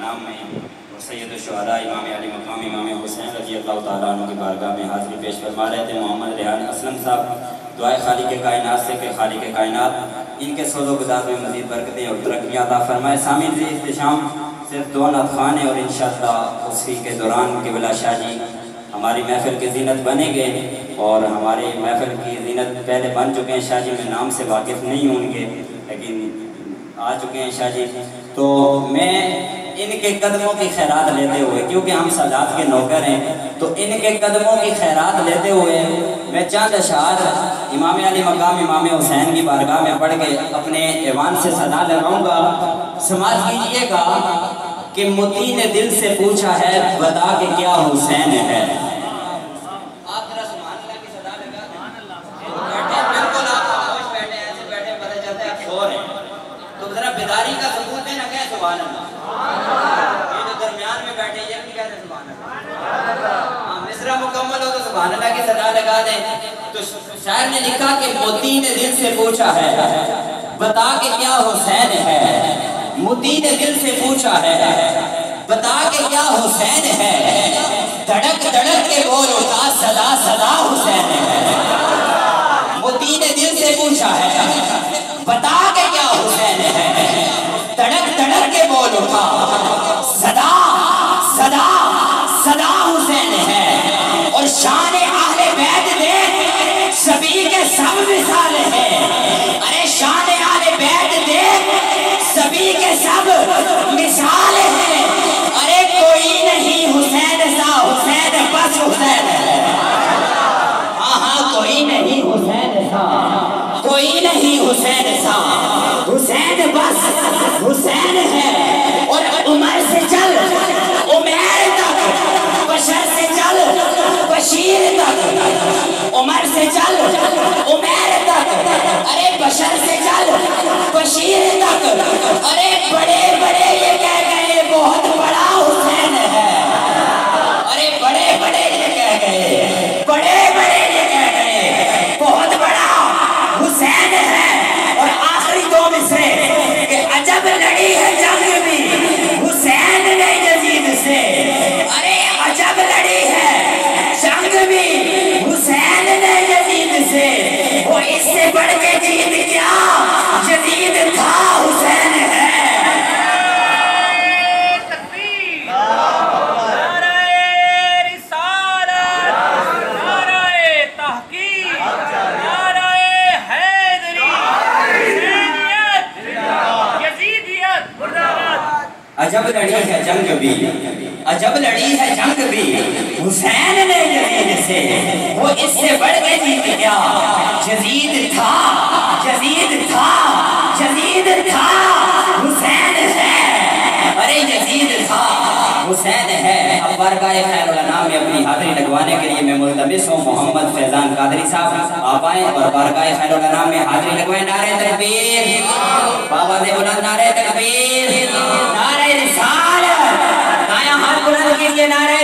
الانام میں اور سید الشہداء امام علی مقام امام حسین رضی اللہ تعالیٰ عنہ کی بارگاہ میں حاضری پیش فرما رہے تھے محمد ریحان اسلم صاحب۔ دعائے خالق کائنات سے کہ خالق کائنات ان کے سود و گداز میں مزید برکتیں اور ترقیاں عطا فرمائے۔ سامعین جی اختتام صرف دو نعت خوان ہیں اور انشاءاللہ اسی کے دوران قبلہ شاہ جی ہماری محفل کی زینت بنیں گے اور ہماری محفل کی زینت پہلے بن چکے ہیں۔ شاہ جی میں نام سے واقف نہیں ہوں گے لیکن آ چکے ہیں شاہ جی، تو میں ان کے قدموں کی خیرات لیتے ہوئے، کیونکہ ہم سادات کے نوکر ہیں، تو ان کے قدموں کی خیرات لیتے ہوئے میں چند اشعار امام علی مقام امام حسین کی بارگاہ میں پڑھ کے اپنے ایوان سے صدا لگاؤں گا۔ سماعت کیجئے گا کہ متی نے دل سے پوچھا ہے بتا کہ کیا حسین ہے۔ آپ ذرا سبحان اللہ کی صدا لگا دیں۔ بیٹھے بالکل آپ خاموش بیٹھے ایسے بیٹھے پتہ چلتا ہے آپ شور ہیں، تو ذرا بیداری کا ثبوت ہے نہ کہے سبحان اللہ۔ یہ جو درمیان میں بیٹھے یہ بھی کہتے ہیں سبحان اللہ۔ مصرع مکمل ہو تو سبحان اللہ کی صدا لگا دیں۔ تو شاعر نے لکھا کہ موتی نے دل سے پوچھا ہے بتا کہ کیا حسین ہے۔ موتی نے دل سے پوچھا ہے بتا کہ کیا حسین ہے۔ دھڑک دھڑک کے بول اٹھا صدا صدا حسین ہے۔ موتی نے دل سے پوچھا ہے بتا کہ کیا حسین ہے۔ دھڑک دھڑک کے بول اٹھا صدا صدا صدا حسین ہے۔ اور شان اہل بیت دیکھ سبھی کے سب مثال ہے۔ ارے شان اہل بیت دیکھ سبھی کے سب مثال ہے۔ ارے کوئی نہیں حسین سا، حسین بس حسین ہے۔ ہاں کوئی نہیں حسین سا، کوئی نہیں حسین سا، حسین بس حسین ہے۔ اور عمر سے چل عمیر تک، بشر سے چل بشیر تک، عمر سے چل عمیر تک، ارے بشر سے چل بشیر تک، ارے بڑے بڑے یہ کہہ گئے بہت بڑا حسین ہے۔ ارے بڑے بڑے یہ کہہ گئے، بڑے بڑے یہ کہہ گئے بہت بڑا حسین ہے۔ اور آخری دو مصرے کہ عجب لڑی ہے جنگ بھی حسین نے یزید سے۔ ارے عجب لڑی ہے جنگ بھی حسین نے یزید سے۔ وہ اس سے بڑھ کے جیت کیا یزید تھا حسین ہے۔ عجب لڑی ہے جنگ بھی، عجب لڑی ہے جنگ بھی حسین نے یزید سے۔ وہ اس سے بڑھ کے جیت گیا یزید تھا، یزید تھا، یزید تھا حسین ہے۔ ارے یزید تھا حسین ہے۔ اب بارگاہ خیر الانام میں اپنی حاضری لگوانے کے لیے میں ملتمس ہوں محمد فیضان قادری صاحب آپ آئیں اور بارگاہ خیر الانام میں حاضری لگوائیں۔ نعرہ تکبیر، بابا سے بلند نعرہ تکبیر، نعرہ رسالت، دایاں ہاتھ بلند کیجئے، نعرہ